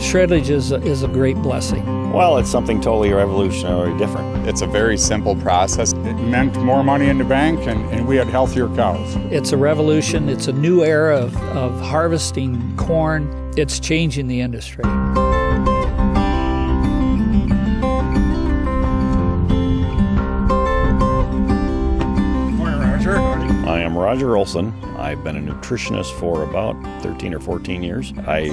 Shredlage is a great blessing. Well, it's something totally revolutionary different. It's a very simple process. It meant more money in the bank, and we had healthier cows. It's a revolution. It's a new era of harvesting corn. It's changing the industry. Morning, Roger. I am Roger Olson. I've been a nutritionist for about 13 or 14 years. I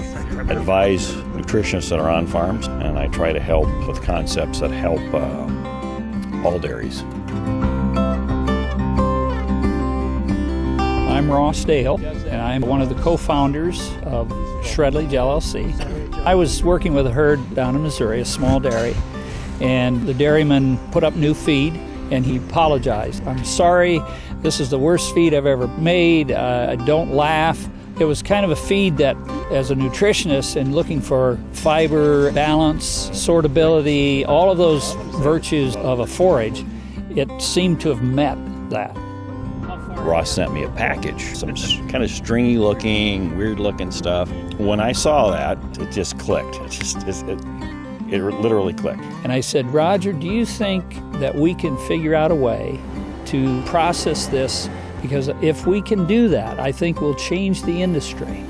advise nutritionists that are on farms, and I try to help with concepts that help all dairies. I'm Ross Dale, and I'm one of the co-founders of Shredlage LLC. I was working with a herd down in Missouri, a small dairy, and the dairyman put up new feed, and he apologized. "I'm sorry, this is the worst feed I've ever made. Don't laugh." It was kind of a feed that, as a nutritionist and looking for fiber, balance, sortability, all of those virtues of a forage, it seemed to have met that. Ross sent me a package, some kind of stringy looking, weird looking stuff. When I saw that, it just clicked. It literally clicked. And I said, "Roger, do you think that we can figure out a way to process this? Because if we can do that, I think we'll change the industry."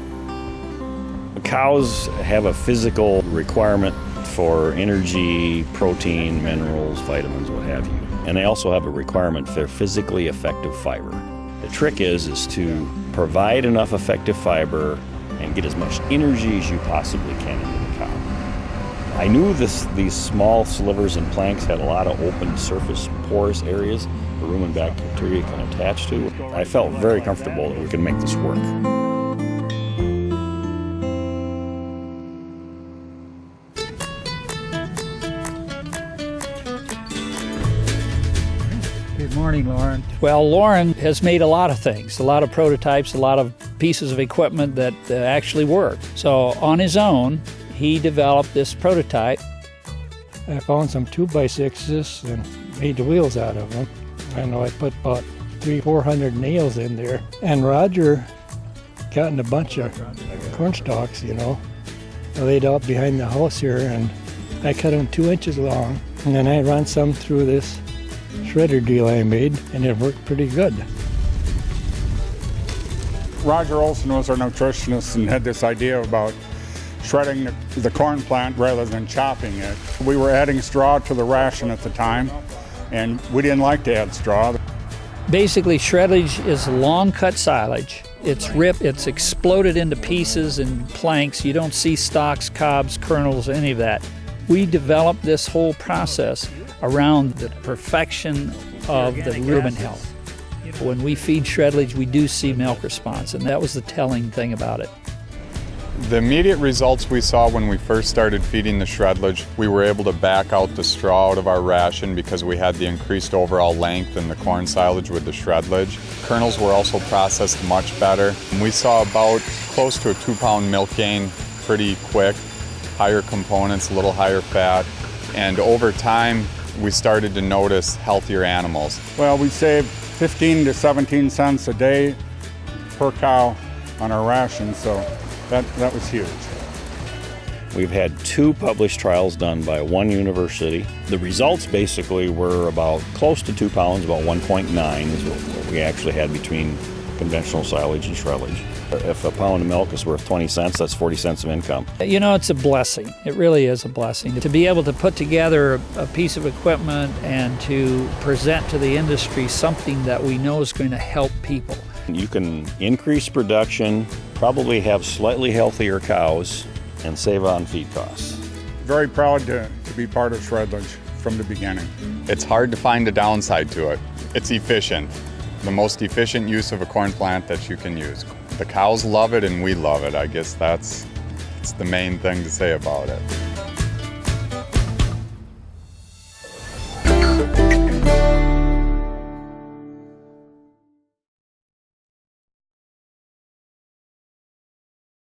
Cows have a physical requirement for energy, protein, minerals, vitamins, what have you. And they also have a requirement for physically effective fiber. The trick is to provide enough effective fiber and get as much energy as you possibly can into the cow. I knew these small slivers and planks had a lot of open surface porous areas the rumen bacteria can attach to. I felt very comfortable that we could make this work. Good morning, Lauren. Well, Lauren has made a lot of things, a lot of prototypes, a lot of pieces of equipment that actually work. So on his own, he developed this prototype. I found some 2x6s and made the wheels out of them. I know I put about 300-400 nails in there. And Roger got in a bunch of corn stalks, I laid out behind the house here, and I cut them 2 inches long. And then I run some through this shredder deal I made, and it worked pretty good. Roger Olson was our nutritionist and had this idea about shredding the corn plant rather than chopping it. We were adding straw to the ration at the time, and we didn't like to add straw. Basically, shredlage is long cut silage. It's ripped, it's exploded into pieces and planks. You don't see stalks, cobs, kernels, any of that. We developed this whole process around the perfection of the rumen health. When we feed shredlage, we do see milk response, and that was the telling thing about it. The immediate results we saw when we first started feeding the shredlage, we were able to back out the straw out of our ration because we had the increased overall length in the corn silage with the shredlage. Kernels were also processed much better. We saw about close to a 2-pound milk gain pretty quick, higher components, a little higher fat, and over time we started to notice healthier animals. Well, we saved 15 to 17 cents a day per cow on our ration, so that was huge. We've had 2 published trials done by one university. The results basically were about close to 2 pounds, about 1.9 is what we actually had between conventional silage and shredlage. If a pound of milk is worth 20 cents, that's 40 cents of income. It's a blessing. It really is a blessing. To be able to put together a piece of equipment and to present to the industry something that we know is going to help people. You can increase production, probably have slightly healthier cows, and save on feed costs. Very proud to be part of Shredlage from the beginning. It's hard to find a downside to it. It's efficient. The most efficient use of a corn plant that you can use. The cows love it and we love it. I guess that's the main thing to say about it.